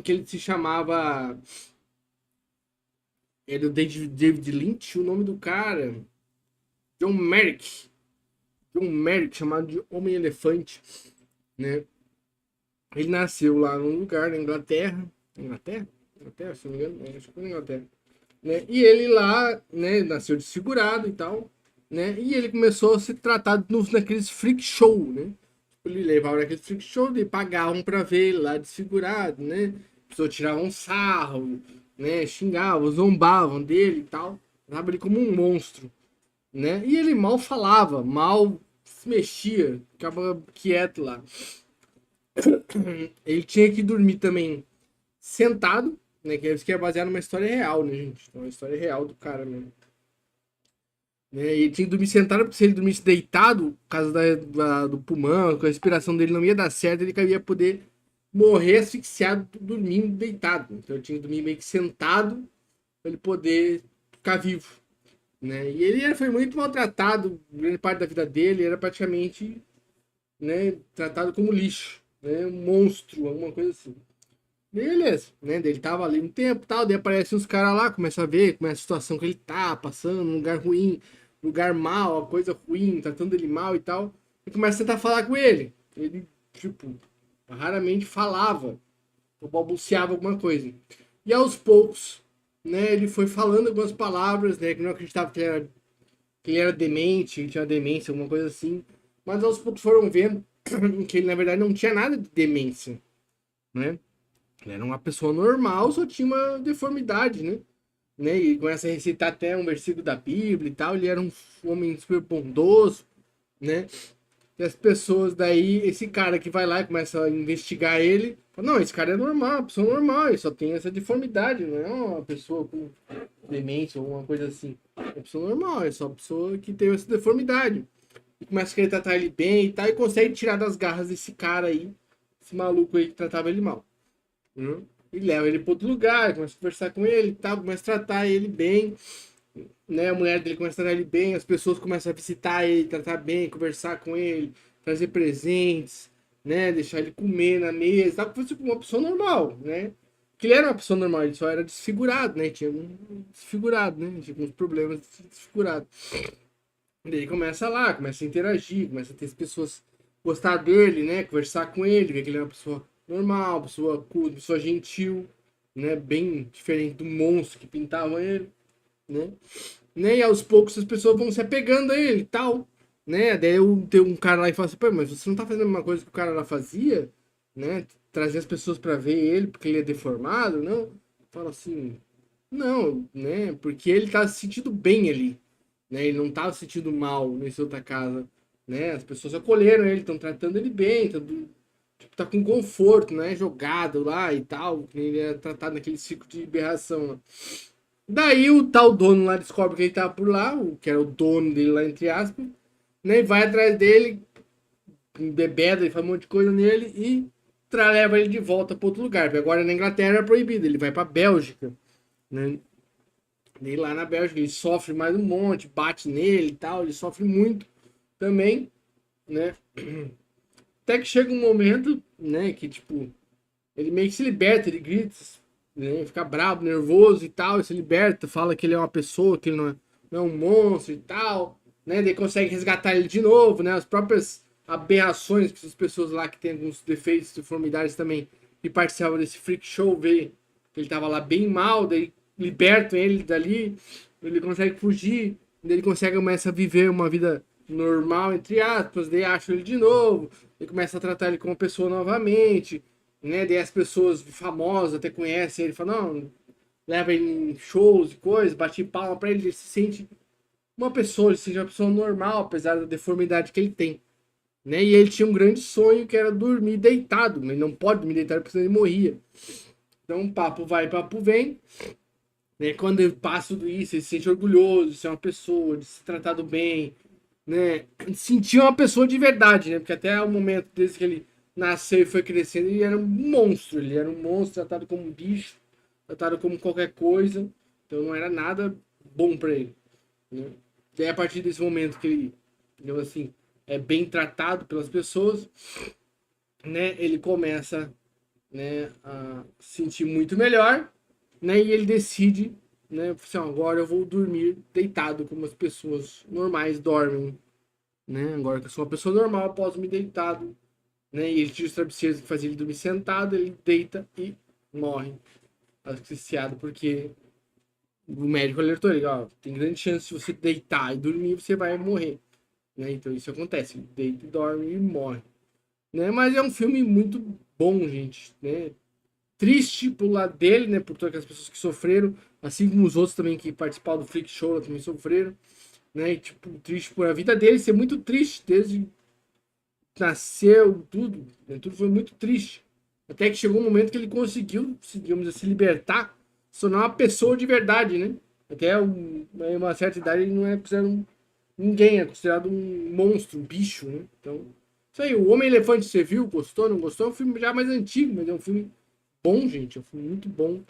que ele se chamava. Era o David Lynch, o nome do cara. John Merrick. John Merrick, chamado de Homem-Elefante, né? Ele nasceu lá num lugar na Inglaterra. Inglaterra? Inglaterra, se não me engano. Acho que foi na Inglaterra. Né? E ele lá, né, nasceu desfigurado e tal, né? E ele começou a ser tratado naqueles freak show, né? Ele levava naqueles freak show e pagavam pra ver ele lá desfigurado, né? As pessoas tiravam sarro, né? Xingavam, zombavam dele e tal. Tratavam ele como um monstro, né? E ele mal falava, mal se mexia, ficava quieto lá. Ele tinha que dormir também sentado, né? Que isso que é baseado numa história real, né, gente? Então, uma história real do cara mesmo. Né? E ele tinha que dormir sentado, porque se ele dormisse deitado, por causa do pulmão, com a respiração dele não ia dar certo, ele ia poder morrer asfixiado dormindo deitado. Então ele tinha que dormir meio que sentado para ele poder ficar vivo. Né? E ele foi muito maltratado, grande parte da vida dele era praticamente, né, tratado como lixo, né, um monstro, alguma coisa assim. Beleza, né? Ele tava ali um tempo e tal, daí aparecem uns caras lá, começa a ver como é a situação que ele tá passando, um lugar ruim, lugar mal, a coisa ruim, tratando ele mal e tal. E começa a tentar falar com ele. Ele, tipo, raramente falava, ou balbuciava alguma coisa. E aos poucos, né, ele foi falando algumas palavras, né, que não acreditava que ele era demente, que tinha demência, alguma coisa assim. Mas aos poucos foram vendo que ele, na verdade, não tinha nada de demência, né? Ele era uma pessoa normal, só tinha uma deformidade, né? E começa a recitar até um versículo da Bíblia e tal. Ele era um homem super bondoso, né? E as pessoas daí, esse cara que vai lá e começa a investigar ele, fala, não, esse cara é normal, uma pessoa normal, ele só tem essa deformidade, não é uma pessoa com demência ou uma coisa assim. É uma pessoa normal, é só uma pessoa que tem essa deformidade. E começa a querer tratar ele bem e tal, e consegue tirar das garras desse cara aí, esse maluco aí que tratava ele mal. Né? E leva ele para outro lugar, começa a conversar com ele e tal, começa a tratar ele bem, né? A mulher dele começa a tratar ele bem, as pessoas começam a visitar ele, tratar bem, conversar com ele, trazer presentes, né? Deixar ele comer na mesa, tal, como se fosse uma pessoa normal, né? Porque ele era uma pessoa normal, ele só era desfigurado, né? Tinha um desfigurado, né? Tinha alguns problemas de desfigurado. E daí começa lá, começa a interagir, começa a ter as pessoas gostar dele, né? Conversar com ele, ver que ele é uma pessoa normal, pessoa culta, pessoa gentil, né? Bem diferente do monstro que pintavam ele, né? E aos poucos as pessoas vão se apegando a ele e tal, né? Daí tem um cara lá e fala assim, pô, mas você não tá fazendo a mesma coisa que o cara lá fazia, né? Trazer as pessoas para ver ele porque ele é deformado, não? Fala assim, não, né? Porque ele tá se sentindo bem ali, né? Ele não tava se sentindo mal nessa outra casa, né? As pessoas acolheram ele, estão tratando ele bem, tipo, tá com conforto, né? Jogado lá e tal, ele é tratado naquele ciclo de berração lá. Daí o tal dono lá descobre que ele tava por lá, o que era o dono dele lá, entre aspas, né? E vai atrás dele, bebeda e faz um monte de coisa nele e leva ele de volta para outro lugar. Porque agora na Inglaterra é proibido, ele vai pra Bélgica, né? E lá na Bélgica ele sofre mais um monte, bate nele e tal, ele sofre muito também, né? Até que chega um momento, né, que tipo, ele meio que se liberta, ele grita, né, fica bravo, nervoso e tal, e se liberta, fala que ele é uma pessoa, que ele não é um monstro e tal, né? Daí consegue resgatar ele de novo, né? As próprias aberrações que essas pessoas lá que têm alguns defeitos, deformidades também, que participavam desse freak show, vê que ele tava lá bem mal, daí libertam ele dali, ele consegue fugir, daí ele consegue começa a viver uma vida normal, entre aspas, daí acham ele de novo, ele começa a tratar ele como uma pessoa novamente, né? Daí as pessoas famosas até conhecem ele, falam, não, leva ele em shows e coisas, bate palma pra ele, ele se sente uma pessoa, ele se sente uma pessoa normal, apesar da deformidade que ele tem. Né? E ele tinha um grande sonho que era dormir deitado, mas não pode dormir deitado porque senão ele morria. Então, papo vai, papo vem. Né? Quando ele passa tudo isso, ele se sente orgulhoso de ser uma pessoa, de ser tratado bem, né? De sentir uma pessoa de verdade, né? Porque até o momento desde que ele nasceu e foi crescendo, ele era um monstro. Ele era um monstro tratado como um bicho, tratado como qualquer coisa. Então não era nada bom para ele. Né? E aí, a partir desse momento que ele, digamos assim, é bem tratado pelas pessoas, né? Ele começa, né, a se sentir muito melhor, né, e ele decide, né, assim, ó, agora eu vou dormir deitado como as pessoas normais dormem, né, agora que eu sou uma pessoa normal, eu posso dormir deitado, né, e ele tira os travesseiros que fazia ele dormir sentado, ele deita e morre asfixiado, porque o médico alertou ele, ó, tem grande chance de você deitar e dormir, você vai morrer, né, então isso acontece, ele deita e dorme e morre, né, mas é um filme muito bom, gente, né, triste pro lado dele, né, por todas aquelas pessoas que sofreram, assim como os outros também que participaram do Freak Show também sofreram, né, e, tipo, triste por a vida dele ser muito triste desde nasceu, tudo, né, tudo foi muito triste, até que chegou um momento que ele conseguiu, digamos assim, se libertar, se tornar uma pessoa de verdade, né, até uma certa idade ele não é considerado ninguém, é considerado um monstro, um bicho, né, então, isso aí, o Homem-Elefante, você viu, gostou, não gostou, é um filme já mais antigo, mas é um filme bom, gente, é um filme muito bom,